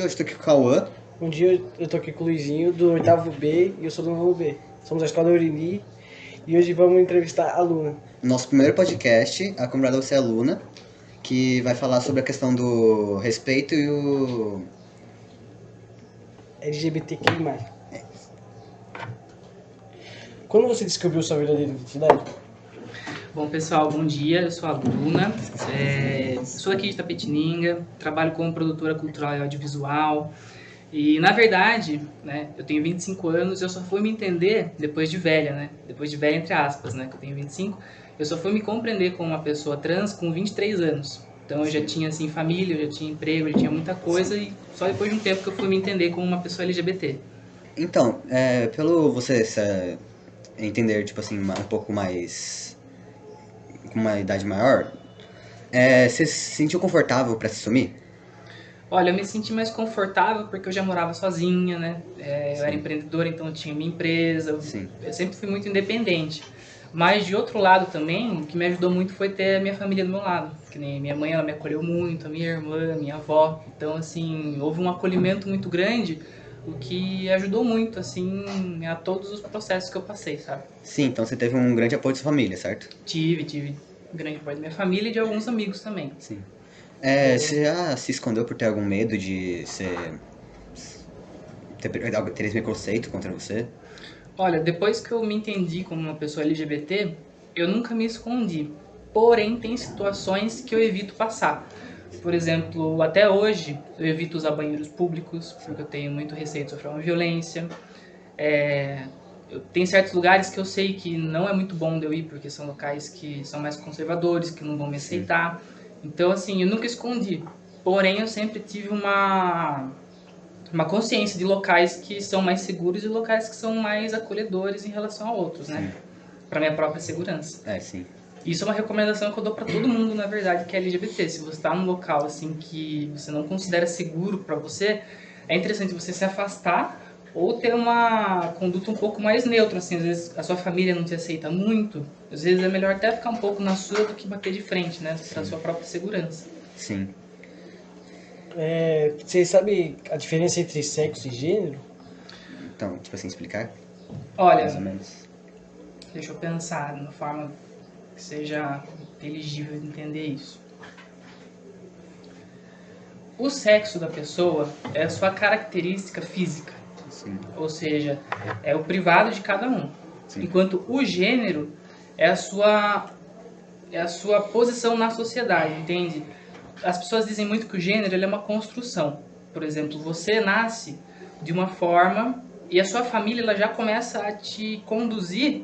hoje estou aqui com o Cauã. Um dia eu tô aqui com o Luizinho, do 8º B, e eu sou do 9º B. Somos da escola Urini, e hoje vamos entrevistar a Luna. Nosso primeiro podcast, a comunidade Você é Aluna, que vai falar sobre a questão do respeito e o... LGBTQI+. Quando você descobriu sua verdadeira identidade? Bom, pessoal, bom dia. Eu sou a Luna, sou aqui de Itapetininga, trabalho como produtora cultural e audiovisual. E, na verdade, né, eu tenho 25 anos, eu só fui me entender depois de velha, né? Depois de velha, entre aspas, né? Que eu tenho 25. Eu só fui me compreender como uma pessoa trans com 23 anos. Então, eu já tinha, assim, família, eu já tinha emprego, eu já tinha muita coisa. E só depois de um tempo que eu fui me entender como uma pessoa LGBT. Então, pelo você entender, tipo assim, um pouco mais... com uma idade maior, você se sentiu confortável para se assumir? Olha, eu me senti mais confortável porque eu já morava sozinha, né? Eu era empreendedora, então eu tinha minha empresa. Eu sempre fui muito independente. Mas, de outro lado também, o que me ajudou muito foi ter a minha família do meu lado. Que nem minha mãe, ela me acolheu muito, a minha irmã, a minha avó. Então, assim, houve um acolhimento muito grande, o que ajudou muito, assim, a todos os processos que eu passei, sabe? Sim, então você teve um grande apoio da sua família, certo? Tive grande apoio da minha família e de alguns amigos também. Sim. Você já se escondeu por ter algum medo de ter esse preconceito contra você? Olha, depois que eu me entendi como uma pessoa LGBT, eu nunca me escondi. Porém, tem situações que eu evito passar. Por exemplo, até hoje, eu evito usar banheiros públicos, porque eu tenho muito receio de sofrer uma violência. Tem certos lugares que eu sei que não é muito bom de eu ir, porque são locais que são mais conservadores, que não vão me aceitar. Então, assim, eu nunca escondi. Porém, eu sempre tive uma consciência de locais que são mais seguros e locais que são mais acolhedores em relação a outros, né? Para minha própria segurança. Sim. Isso é uma recomendação que eu dou para todo mundo, na verdade, que é LGBT. Se você está num local assim que você não considera seguro para você, é interessante você se afastar ou ter uma conduta um pouco mais neutra, assim. Às vezes a sua família não te aceita muito, às vezes é melhor até ficar um pouco na sua do que bater de frente, né? Para sua própria segurança. Sim. Você sabe a diferença entre sexo e gênero? Então, tipo assim, explicar? Olha, mais ou menos. Deixa eu pensar de uma forma que seja inteligível de entender isso. O sexo da pessoa é a sua característica física. Sim. Ou seja, é o privado de cada um. Sim. Enquanto o gênero é a sua posição na sociedade, entende? As pessoas dizem muito que o gênero ele é uma construção. Por exemplo, você nasce de uma forma e a sua família ela já começa a te conduzir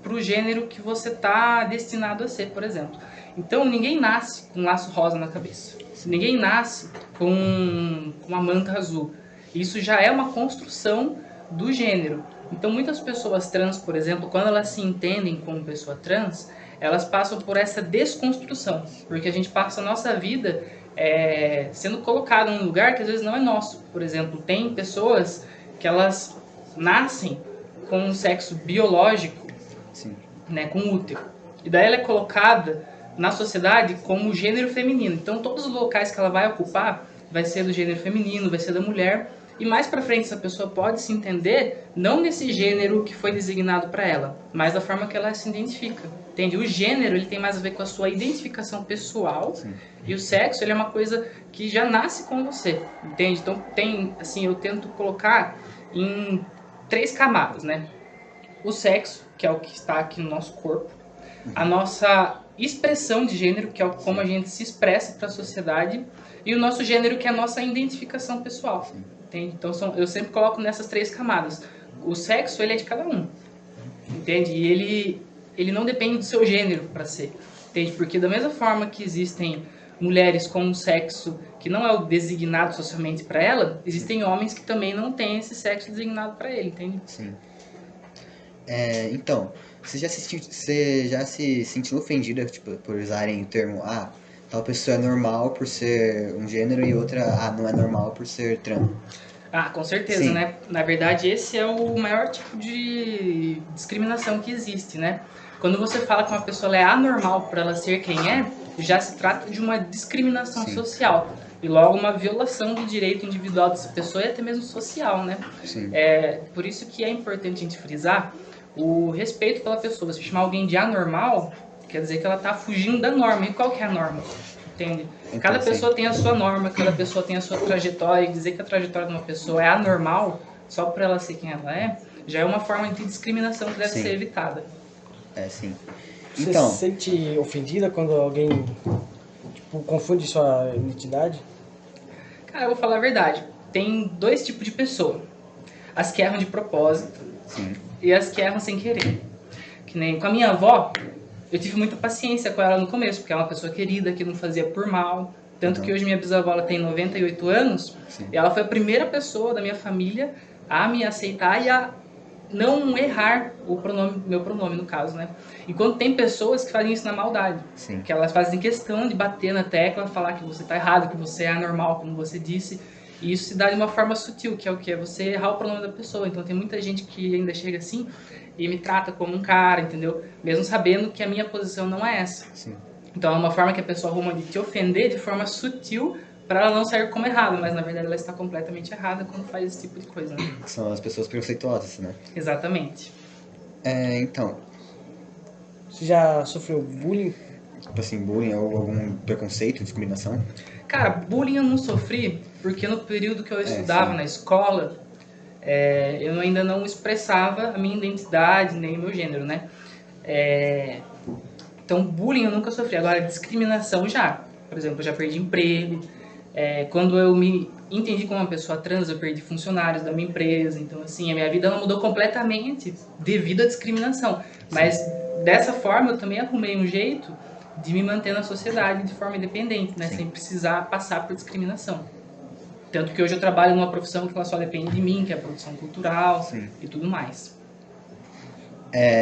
para o gênero que você está destinado a ser, por exemplo. Então, ninguém nasce com um laço rosa na cabeça. Ninguém nasce com uma manta azul. Isso já é uma construção do gênero. Então, muitas pessoas trans, por exemplo, quando elas se entendem como pessoa trans, elas passam por essa desconstrução. Porque a gente passa a nossa vida sendo colocado num lugar que às vezes não é nosso. Por exemplo, tem pessoas que elas nascem com um sexo biológico, né, com útero. E daí ela é colocada na sociedade como gênero feminino. Então todos os locais que ela vai ocupar vai ser do gênero feminino, vai ser da mulher. E mais pra frente essa pessoa pode se entender não nesse gênero que foi designado para ela, mas da forma que ela se identifica. Entende? O gênero ele tem mais a ver com a sua identificação pessoal. Sim. E o sexo ele é uma coisa que já nasce com você. Entende? Então tem, assim, eu tento colocar em 3 camadas, né? O sexo, que é o que está aqui no nosso corpo, a nossa expressão de gênero, que é como a gente se expressa para a sociedade, e o nosso gênero, que é a nossa identificação pessoal. Entende? Então eu sempre coloco nessas 3 camadas. O sexo ele é de cada um, entende? E ele não depende do seu gênero para ser, entende? Porque da mesma forma que existem mulheres com um sexo que não é o designado socialmente para ela, existem homens que também não têm esse sexo designado para ele, entende? Sim. Então, você já se sentiu ofendida, tipo, por usarem o termo, tal pessoa é normal por ser um gênero e outra, não é normal por ser trans? Com certeza, sim, né? Na verdade, esse é o maior tipo de discriminação que existe, né? Quando você fala que uma pessoa é anormal por ela ser quem é, já se trata de uma discriminação, sim, social. e logo uma violação do direito individual dessa pessoa e até mesmo social, né? Sim. Por isso que é importante a gente frisar o respeito pela pessoa. Se chamar alguém de anormal, quer dizer que ela está fugindo da norma. E qual que é a norma? Entende? Então, Cada sim. pessoa tem a sua norma, cada pessoa tem a sua trajetória, e dizer que a trajetória de uma pessoa é anormal, só por ela ser quem ela é, já é uma forma de discriminação que deve Sim. ser evitada. Sim. Você Então, se sente ofendida quando alguém tipo, confunde sua identidade? Cara, eu vou falar a verdade. Tem dois tipos de pessoa. As que erram de propósito sim. e as que erram sem querer. Que nem com a minha avó, eu tive muita paciência com ela no começo, porque é uma pessoa querida, que não fazia por mal. Tanto que hoje minha bisavó ela tem 98 anos, Sim. e ela foi a primeira pessoa da minha família a me aceitar e a não errar o pronome, meu pronome no caso, né? Enquanto tem pessoas que fazem isso na maldade, Sim. que elas fazem questão de bater na tecla, falar que você tá errado, que você é anormal, como você disse, e isso se dá de uma forma sutil, que é o que? É você errar o pronome da pessoa. Então tem muita gente que ainda chega assim e me trata como um cara, entendeu? Mesmo sabendo que a minha posição não é essa. Sim. Então é uma forma que a pessoa arruma de te ofender de forma sutil para ela não sair como errada, mas na verdade ela está completamente errada quando faz esse tipo de coisa, né? São as pessoas preconceituosas, né? Exatamente. Então, Você já sofreu bullying? tipo assim, bullying ou algum preconceito, discriminação? Cara, bullying eu não sofri, porque no período que eu estudava sim. na escola, eu ainda não expressava a minha identidade, nem o meu gênero, né? Então, bullying eu nunca sofri. Agora, discriminação já. Por exemplo, eu já perdi emprego. Quando eu me entendi como uma pessoa trans, eu perdi funcionários da minha empresa. Então, assim, a minha vida ela mudou completamente devido à discriminação. Mas, dessa forma, eu também arrumei um jeito de me manter na sociedade de forma independente, né? Sim. Sem precisar passar por discriminação. Tanto que hoje eu trabalho numa profissão que ela só depende de mim, que é a produção cultural Sim. e tudo mais.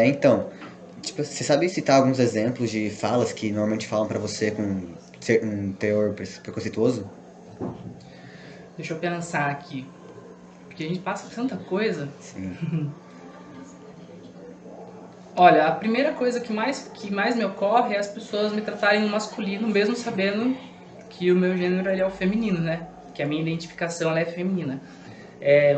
Então, tipo, você sabe citar alguns exemplos de falas que normalmente falam pra você com um teor preconceituoso? Deixa eu pensar aqui. Porque a gente passa por tanta coisa. Sim. Olha, a primeira coisa que mais me ocorre é as pessoas me tratarem no masculino, mesmo sabendo que o meu gênero ele é o feminino, né? Que a minha identificação ela é feminina.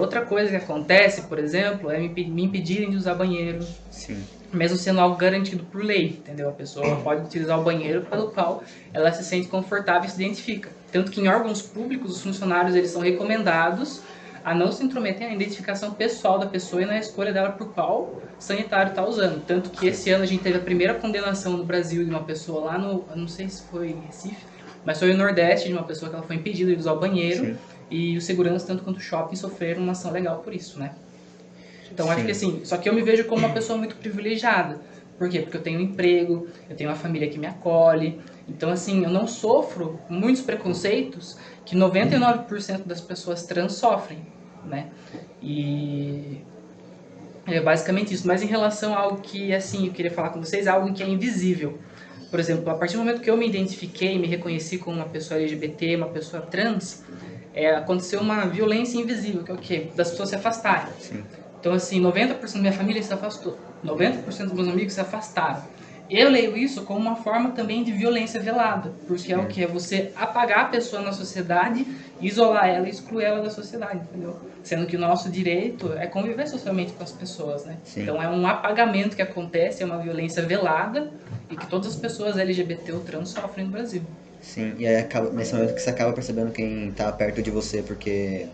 Outra coisa que acontece, por exemplo, é me impedirem de usar banheiro, Sim. mesmo sendo algo garantido por lei, entendeu? A pessoa pode utilizar o banheiro pelo qual ela se sente confortável e se identifica. Tanto que em órgãos públicos, os funcionários eles são recomendados a não se intrometer na identificação pessoal da pessoa e na escolha dela por qual sanitário está usando. Tanto que esse ano a gente teve a primeira condenação no Brasil de uma pessoa lá no, eu não sei se foi em Recife, mas foi no Nordeste, de uma pessoa que ela foi impedida de usar o banheiro. Sim. E os seguranças, tanto quanto o shopping, sofreram uma ação legal por isso, né? Então acho Sim. que assim, só que eu me vejo como uma pessoa muito privilegiada. Por quê? Porque eu tenho um emprego, eu tenho uma família que me acolhe. Então assim, eu não sofro muitos preconceitos que 99% das pessoas trans sofrem, né? E é basicamente isso. Mas em relação a algo que, assim, eu queria falar com vocês, algo que é invisível. Por exemplo, a partir do momento que eu me identifiquei, me reconheci como uma pessoa LGBT, uma pessoa trans, aconteceu uma violência invisível, que é o quê? Das pessoas se afastarem. Sim. Então, assim, 90% da minha família se afastou. 90% dos meus amigos se afastaram. Eu leio isso como uma forma também de violência velada, porque é o que? É você apagar a pessoa na sociedade, isolar ela e excluir ela da sociedade, entendeu? Sendo que o nosso direito é conviver socialmente com as pessoas, né? Sim. Então é um apagamento que acontece, é uma violência velada e que todas as pessoas LGBT ou trans sofrem no Brasil. Sim, e aí acaba, nesse momento que você acaba percebendo quem tá perto de você porque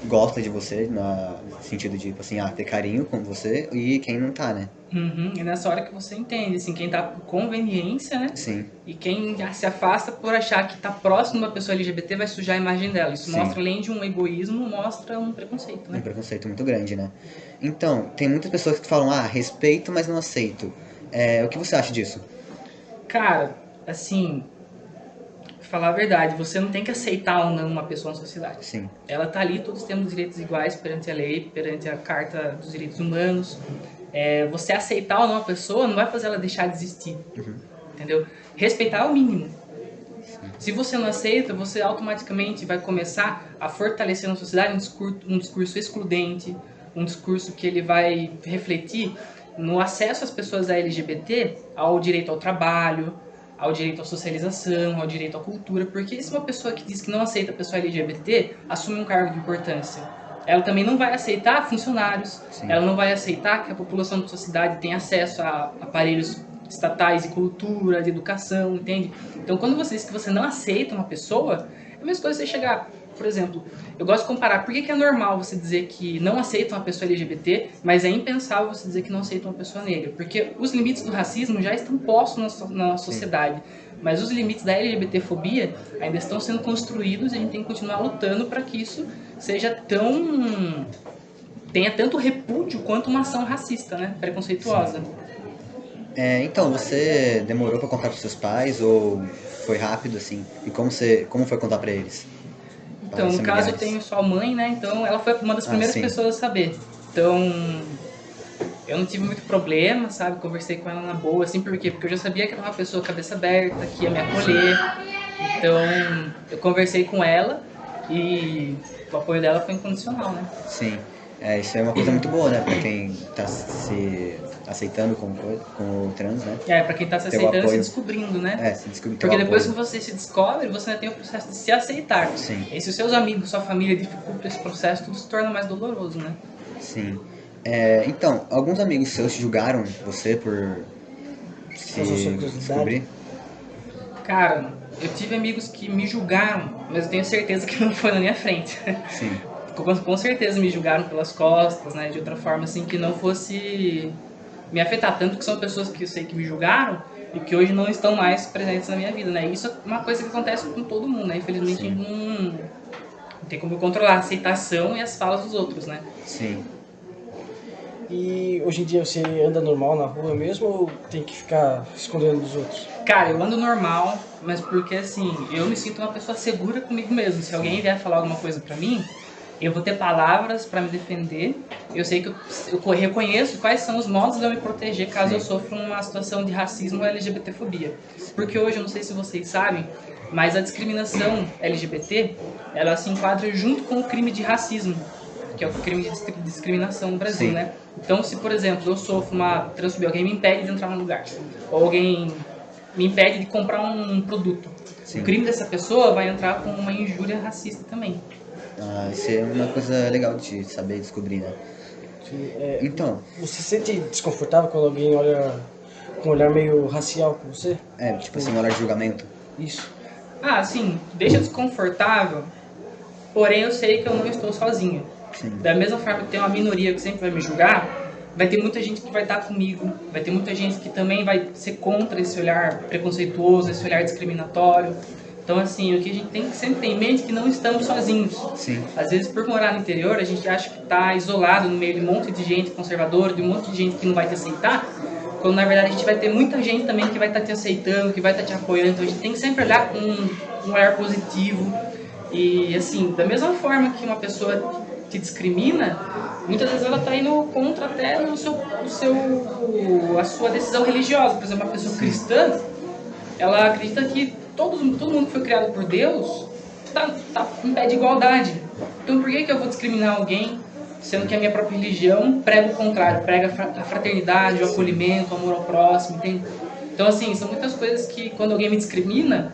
gosta de você, no sentido de, tipo assim, ter carinho com você, e quem não tá, né? Uhum. É nessa hora que você entende, assim, quem tá por conveniência, né? Sim. E quem se afasta por achar que tá próximo de uma pessoa LGBT vai sujar a imagem dela. Isso Sim. mostra, além de um egoísmo, mostra um preconceito, Um né? preconceito muito grande, né? Então, tem muitas pessoas que falam, respeito, mas não aceito. O que você acha disso? Cara, assim, falar a verdade, você não tem que aceitar ou não uma pessoa na sociedade. Sim. Ela tá ali, todos temos direitos iguais perante a lei, perante a Carta dos Direitos Humanos. Você aceitar ou não a pessoa não vai fazer ela deixar de existir, entendeu? Respeitar é o mínimo. Se você não aceita, você automaticamente vai começar a fortalecer na sociedade um discurso excludente, um discurso que ele vai refletir no acesso às pessoas LGBT ao direito ao trabalho, ao direito à socialização, ao direito à cultura, porque se uma pessoa que diz que não aceita a pessoa LGBT assume um cargo de importância, ela também não vai aceitar funcionários, Sim. ela não vai aceitar que a população da sua cidade tenha acesso a aparelhos estatais de cultura, de educação, entende? Então, quando você diz que você não aceita uma pessoa, é a mesma coisa você chegar, por exemplo, eu gosto de comparar, por que é normal você dizer que não aceita uma pessoa LGBT, mas é impensável você dizer que não aceita uma pessoa negra? Porque os limites do racismo já estão postos na sociedade, mas os limites da LGBTfobia ainda estão sendo construídos e a gente tem que continuar lutando para que isso seja tenha tanto repúdio quanto uma ação racista, né? Preconceituosa. Então, você demorou pra contar pros seus pais ou foi rápido, assim? E como foi contar pra eles? Então, no caso, eu tenho sua mãe, né? Então, ela foi uma das primeiras pessoas a saber. Então, eu não tive muito problema, sabe? Conversei com ela na boa, assim, por quê? Porque eu já sabia que era uma pessoa cabeça aberta, que ia me acolher. Então, eu conversei com ela e o apoio dela foi incondicional, né? Sim. Isso é uma coisa muito boa, né? Pra quem tá se aceitando como trans, né? Pra quem tá se aceitando e se descobrindo, né? Se descobrir. Porque depois que você se descobre, você ainda tem o processo de se aceitar. Sim. E se os seus amigos, sua família dificultam esse processo, tudo se torna mais doloroso, né? Sim. Então, alguns amigos seus julgaram você por se descobrir? Cara, eu tive amigos que me julgaram, mas eu tenho certeza que não foi na minha frente. Sim. Com certeza me julgaram pelas costas, né? De outra forma, assim, que não fosse me afetar. Tanto que são pessoas que eu sei que me julgaram e que hoje não estão mais presentes na minha vida, né? Isso é uma coisa que acontece com todo mundo, né? Infelizmente, não tem como eu controlar a aceitação e as falas dos outros, né? Sim. E hoje em dia você anda normal na rua mesmo ou tem que ficar escondendo dos outros? Cara, eu ando normal, mas porque assim, eu me sinto uma pessoa segura comigo mesmo. Se alguém vier falar alguma coisa pra mim, eu vou ter palavras pra me defender. Eu sei que eu reconheço quais são os modos de eu me proteger caso eu sofra uma situação de racismo ou LGBTfobia. Porque hoje, eu não sei se vocês sabem, mas a discriminação LGBT, ela se enquadra junto com o crime de racismo, que é o crime de discriminação no Brasil, né? Então, se, por exemplo, eu sofro uma transfobia, alguém me impede de entrar num lugar, ou alguém me impede de comprar um produto, o crime dessa pessoa vai entrar com uma injúria racista também. Isso é uma coisa legal de saber descobrir, né? Então... Você se sente desconfortável quando alguém olha com um olhar meio racial com você? Tipo assim, olhar de julgamento. Isso. Sim, deixa desconfortável, porém eu sei que eu não estou sozinho. Sim. Da mesma forma que tem uma minoria que sempre vai me julgar, vai ter muita gente que vai estar comigo, vai ter muita gente que também vai ser contra esse olhar preconceituoso, esse olhar discriminatório. Então, assim, o que a gente tem que sempre ter em mente é que não estamos sozinhos. Sim. Às vezes, por morar no interior, a gente acha que está isolado no meio de um monte de gente conservadora, de um monte de gente que não vai te aceitar, quando na verdade a gente vai ter muita gente também que vai estar te aceitando, que vai estar te apoiando. Então, a gente tem que sempre olhar com um olhar positivo. E, assim, da mesma forma que uma pessoa te discrimina, muitas vezes ela está indo contra até a sua decisão religiosa. Por exemplo, uma pessoa cristã, ela acredita que todo mundo que foi criado por Deus tá em pé de igualdade. Então por que eu vou discriminar alguém, sendo que a minha própria religião prega o contrário, prega a fraternidade, o acolhimento, o amor ao próximo, entende? Então, assim, são muitas coisas que quando alguém me discrimina,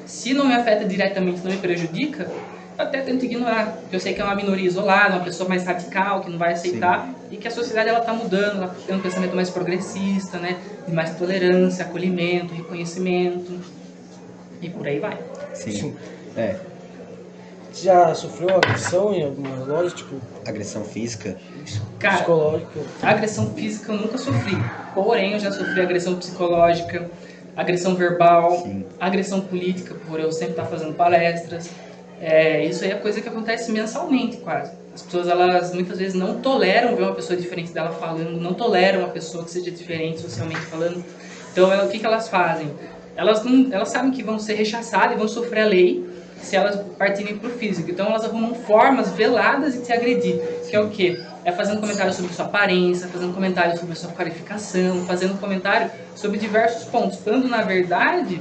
se não me afeta diretamente, não me prejudica, eu até tento ignorar, porque eu sei que é uma minoria isolada, uma pessoa mais radical, que não vai aceitar, e que a sociedade ela tá mudando, ela tá tendo um pensamento mais progressista, né, de mais tolerância, acolhimento, reconhecimento, e por aí vai. Sim. Você já sofreu agressão em alguma loja, tipo... Agressão física? Cara, psicológica? Agressão física eu nunca sofri, porém eu já sofri agressão psicológica, agressão verbal, agressão política, por eu sempre estar fazendo palestras. Isso aí é coisa que acontece mensalmente quase. As pessoas, elas muitas vezes não toleram ver uma pessoa diferente dela falando, não toleram uma pessoa que seja diferente socialmente falando. Então, o que elas fazem? Elas sabem que vão ser rechaçadas e vão sofrer a lei se elas partirem para o físico. Então, elas arrumam formas veladas de te agredir. Que é o quê? É fazendo comentário sobre sua aparência, fazendo comentário sobre a sua qualificação, fazendo comentário sobre diversos pontos. Quando, na verdade,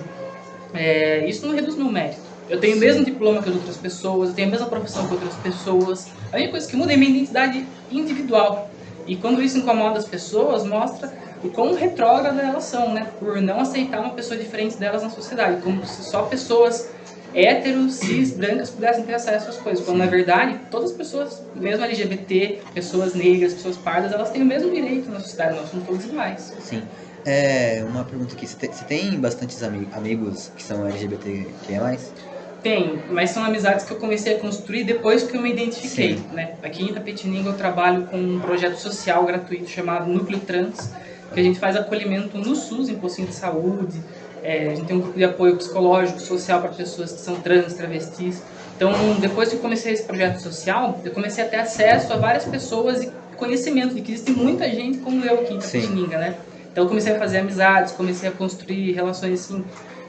isso não reduz meu mérito. Eu tenho o mesmo diploma que as outras pessoas, eu tenho a mesma profissão que outras pessoas. A única coisa que muda é minha identidade individual. E quando isso incomoda as pessoas, mostra por quão retrógrada elas são, né? Por não aceitar uma pessoa diferente delas na sociedade, como se só pessoas héteros, cis, brancas pudessem ter acesso às coisas, quando na verdade todas as pessoas, mesmo LGBT, pessoas negras, pessoas pardas, elas têm o mesmo direito na sociedade, nós somos todos iguais. Sim. Uma pergunta aqui, você tem bastantes amigos que são LGBTQIA+? Tenho, mas são amizades que eu comecei a construir depois que eu me identifiquei, né? Aqui em Itapetininga eu trabalho com um projeto social gratuito chamado Núcleo Trans, que a gente faz acolhimento no SUS, em postinho de saúde. A gente tem um grupo de apoio psicológico, social para pessoas que são trans, travestis. Então, depois que eu comecei esse projeto social, eu comecei a ter acesso a várias pessoas e conhecimento de que existe muita gente como eu aqui em Itapetininga, né? Então, eu comecei a fazer amizades, comecei a construir relações assim,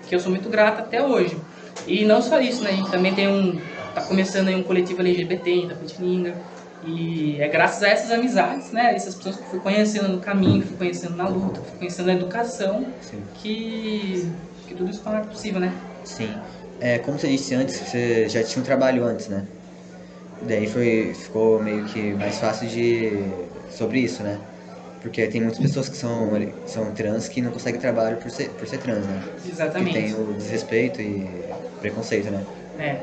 que eu sou muito grata até hoje. E não só isso, né? A gente também tem tá começando aí um coletivo LGBT em Itapetininga. E é graças a essas amizades, né? Essas pessoas que eu fui conhecendo no caminho, que fui conhecendo na luta, que fui conhecendo na educação, que tudo isso torna possível, né? Sim. Como você disse antes, você já tinha um trabalho antes, né? Daí ficou meio que mais fácil sobre isso, né? Porque tem muitas pessoas que são trans que não conseguem trabalho por ser trans, né? Exatamente. Que tem o desrespeito e preconceito, né?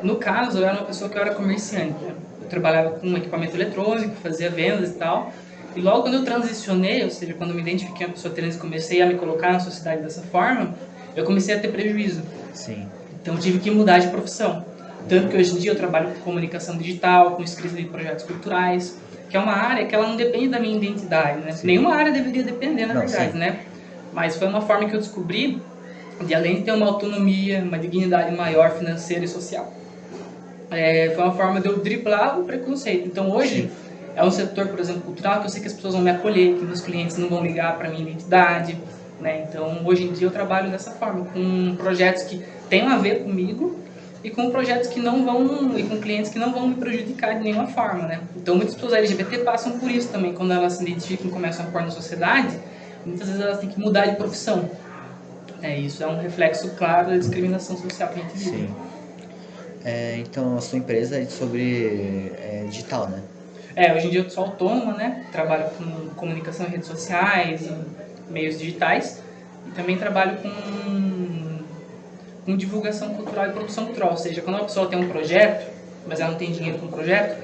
No caso, eu era uma pessoa que eu era comerciante, né? Eu trabalhava com equipamento eletrônico, fazia vendas e tal. E logo quando eu transicionei, ou seja, quando eu me identifiquei uma pessoa trans e comecei a me colocar na sociedade dessa forma, eu comecei a ter prejuízo. Sim. Então eu tive que mudar de profissão. Tanto que hoje em dia eu trabalho com comunicação digital, com escrita de projetos culturais, que é uma área que ela não depende da minha identidade, né? Sim. Nenhuma área deveria depender, na verdade, sim. né? Mas foi uma forma que eu descobri de, além de ter uma autonomia, uma dignidade maior financeira e social, foi uma forma de eu driblar o preconceito. Então hoje é um setor, por exemplo, cultural, que eu sei que as pessoas vão me acolher, que meus clientes não vão ligar para minha identidade, né? Então hoje em dia eu trabalho dessa forma, com projetos que tenham a ver comigo e com projetos que não vão, e com clientes que não vão me prejudicar de nenhuma forma, né? Então muitas pessoas LGBT passam por isso também, quando elas se identificam e começam a pôr na sociedade, muitas vezes elas têm que mudar de profissão. Isso é um reflexo claro da discriminação social que a gente vive. Sim. Então a sua empresa é sobre digital, né? Hoje em dia eu sou autônoma, né? Trabalho com comunicação em redes sociais, em meios digitais, e também trabalho com divulgação cultural e produção cultural. Ou seja, quando uma pessoa tem um projeto, mas ela não tem dinheiro para um projeto,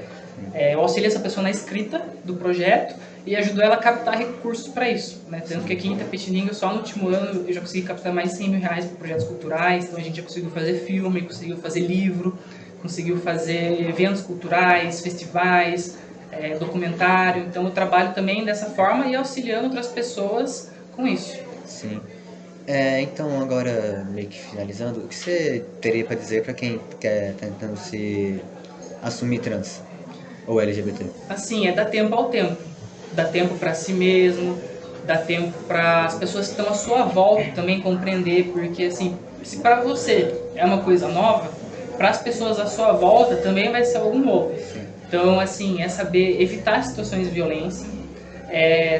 eu auxilio essa pessoa na escrita do projeto e ajudo ela a captar recursos para isso, né? Tanto que aqui em Itapetininga, só no último ano, eu já consegui captar mais de 100 mil reais para projetos culturais. Então a gente já conseguiu fazer filme, conseguiu fazer livro, conseguiu fazer eventos culturais, festivais, documentário. Então eu trabalho também dessa forma e auxiliando outras pessoas com isso. Sim. Então agora, meio que finalizando, o que você teria para dizer para quem quer tentando se assumir trans ou LGBT? Assim, dá tempo ao tempo. Dá tempo para si mesmo, dá tempo para as pessoas que estão à sua volta também compreender, porque assim, se para você é uma coisa nova, para as pessoas à sua volta também vai ser algo novo. Então, assim, é saber evitar situações de violência,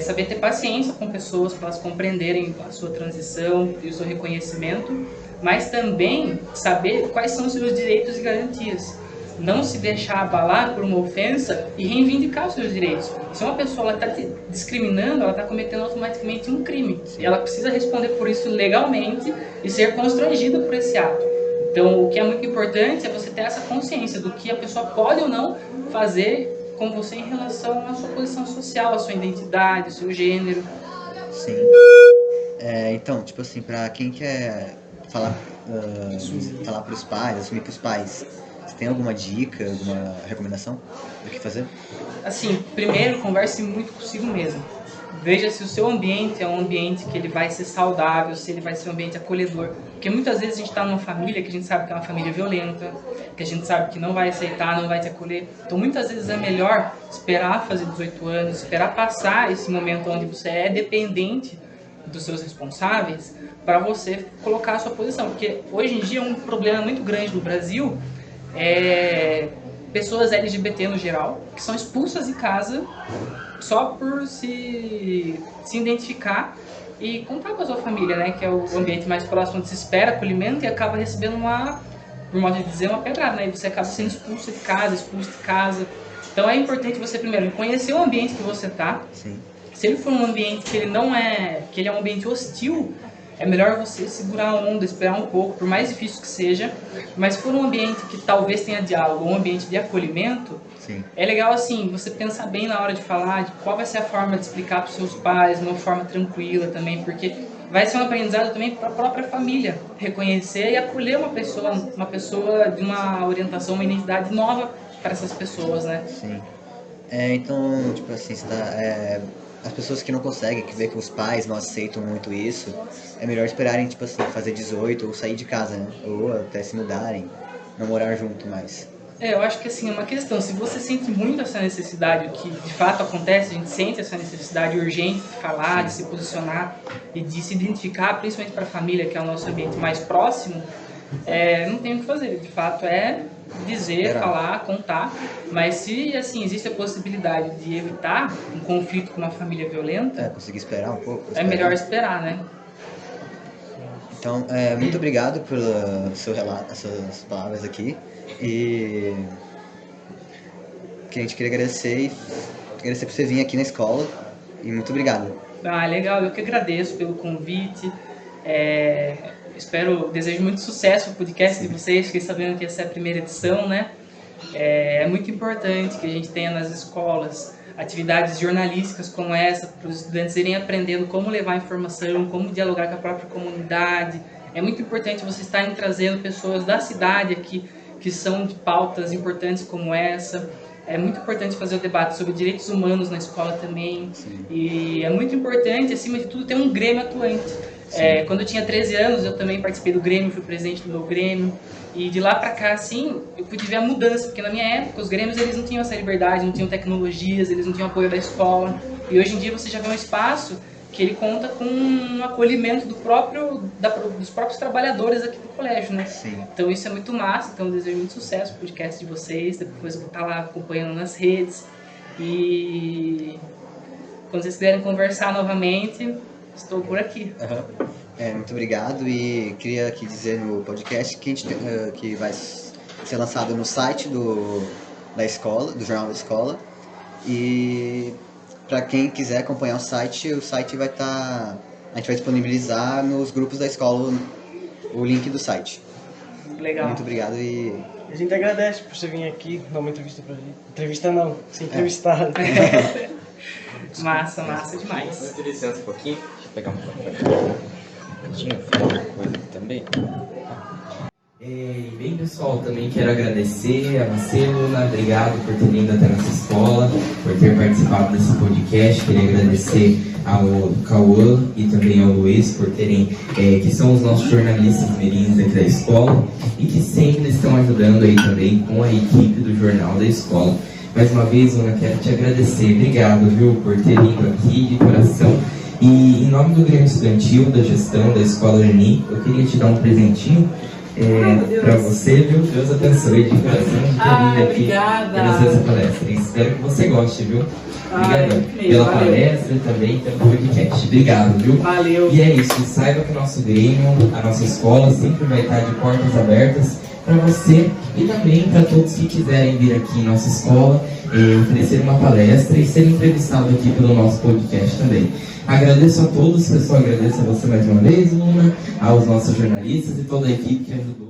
saber ter paciência com pessoas para elas compreenderem a sua transição e o seu reconhecimento, mas também saber quais são os seus direitos e garantias. Não se deixar abalar por uma ofensa e reivindicar os seus direitos. Se uma pessoa está te discriminando, ela está cometendo automaticamente um crime. E ela precisa responder por isso legalmente e ser constrangida por esse ato. Então, o que é muito importante é você ter essa consciência do que a pessoa pode ou não fazer com você em relação à sua posição social, à sua identidade, ao seu gênero. Sim. Então, tipo assim, pra quem quer falar pros pais, assumir pros pais, você tem alguma dica, alguma recomendação do que fazer? Assim, primeiro, converse muito consigo mesmo. Veja se o seu ambiente é um ambiente que ele vai ser saudável, se ele vai ser um ambiente acolhedor. Porque muitas vezes a gente está numa família que a gente sabe que é uma família violenta, que a gente sabe que não vai aceitar, não vai te acolher. Então muitas vezes é melhor esperar fazer 18 anos, esperar passar esse momento onde você é dependente dos seus responsáveis para você colocar a sua posição. Porque hoje em dia um problema muito grande no Brasil é pessoas LGBT no geral, que são expulsas de casa só por se identificar e contar com a sua família, né? Que é o ambiente mais próximo onde se espera acolhimento e acaba recebendo por modo de dizer, uma pedrada, né? E você acaba sendo expulso de casa. Então é importante você primeiro conhecer o ambiente que você tá. Sim. Se ele for um ambiente que ele não é, que ele é um ambiente hostil, é melhor você segurar a onda, esperar um pouco, por mais difícil que seja. Mas se for um ambiente que talvez tenha diálogo, um ambiente de acolhimento, Sim. é legal assim, você pensar bem na hora de falar, de qual vai ser a forma de explicar para os seus pais, de uma forma tranquila também, porque vai ser um aprendizado também para a própria família, reconhecer e acolher uma pessoa de uma orientação, uma identidade nova para essas pessoas, né? Sim. Então, tipo assim, as pessoas que não conseguem, que vê que os pais não aceitam muito isso, é melhor esperarem, tipo assim, fazer 18 ou sair de casa, né? Ou até se mudarem, não morar junto mais. Eu acho que assim, é uma questão, se você sente muito essa necessidade, o que de fato acontece, a gente sente essa necessidade urgente de falar, de se posicionar e de se identificar, principalmente para a família, que é o nosso ambiente mais próximo, não tem o que fazer, de fato é dizer, falar, contar, mas se assim, existe a possibilidade de evitar um conflito com uma família violenta, Conseguir esperar um pouco. é melhor esperar, né? Então, muito obrigado pelo seu relato, essas palavras aqui. E que a gente queria agradecer por você vir aqui na escola. E muito obrigado. Legal, eu que agradeço pelo convite. Desejo muito sucesso no podcast de vocês. Fiquei sabendo que essa é a primeira edição, né? É muito importante que a gente tenha nas escolas atividades jornalísticas como essa, para os estudantes irem aprendendo como levar informação, como dialogar com a própria comunidade. É muito importante vocês estarem trazendo pessoas da cidade aqui, que são de pautas importantes como essa. É muito importante fazer o debate sobre direitos humanos na escola também. Sim. E é muito importante, acima de tudo, ter um Grêmio atuante. Quando eu tinha 13 anos, eu também participei do Grêmio, fui presidente do meu Grêmio. E de lá pra cá, assim, eu pude ver a mudança, porque na minha época os Grêmios eles não tinham essa liberdade, não tinham tecnologias, eles não tinham apoio da escola. E hoje em dia você já vê um espaço que ele conta com um acolhimento dos próprios trabalhadores aqui do colégio, né? Sim. Então isso é muito massa, então eu desejo muito sucesso pro podcast de vocês, depois eu vou estar lá acompanhando nas redes. E quando vocês quiserem conversar novamente, estou por aqui. Muito obrigado, e queria aqui dizer no podcast que vai ser lançado no site da escola, do Jornal da Escola, e para quem quiser acompanhar o site vai estar, a gente vai disponibilizar nos grupos da escola o link do site. Legal. Muito obrigado e... A gente agradece por você vir aqui dar uma entrevista pra gente. Entrevista não, ser entrevistado. Massa demais. Vamos ter licença um pouquinho. Deixa eu pegar um pouquinho. Falar uma coisa também. E bem, pessoal, também quero agradecer a você, Luna. Obrigado por ter vindo até a nossa escola, por ter participado desse podcast. Queria agradecer ao Cauã e também ao Luiz por terem, que são os nossos jornalistas mirins aqui da escola e que sempre estão ajudando aí também com a equipe do Jornal da Escola. Mais uma vez, Luna, quero te agradecer. Obrigado, viu, por ter vindo aqui de coração. E em nome do Grêmio Estudantil, da gestão da Escola Uni, eu queria te dar um presentinho para você, viu? Deus abençoe de coração de ter vindo aqui fazer essa palestra. Espero que você goste, viu? Obrigado pela palestra e também pelo podcast. Obrigado, viu? Valeu. E é isso, saiba que o nosso Grêmio, a nossa escola sempre vai estar de portas abertas para você e também para todos que quiserem vir aqui em nossa escola, oferecer uma palestra e ser entrevistado aqui pelo nosso podcast também. Agradeço a todos, pessoal, agradeço a você mais uma vez, Luna, aos nossos jornalistas e toda a equipe que ajudou.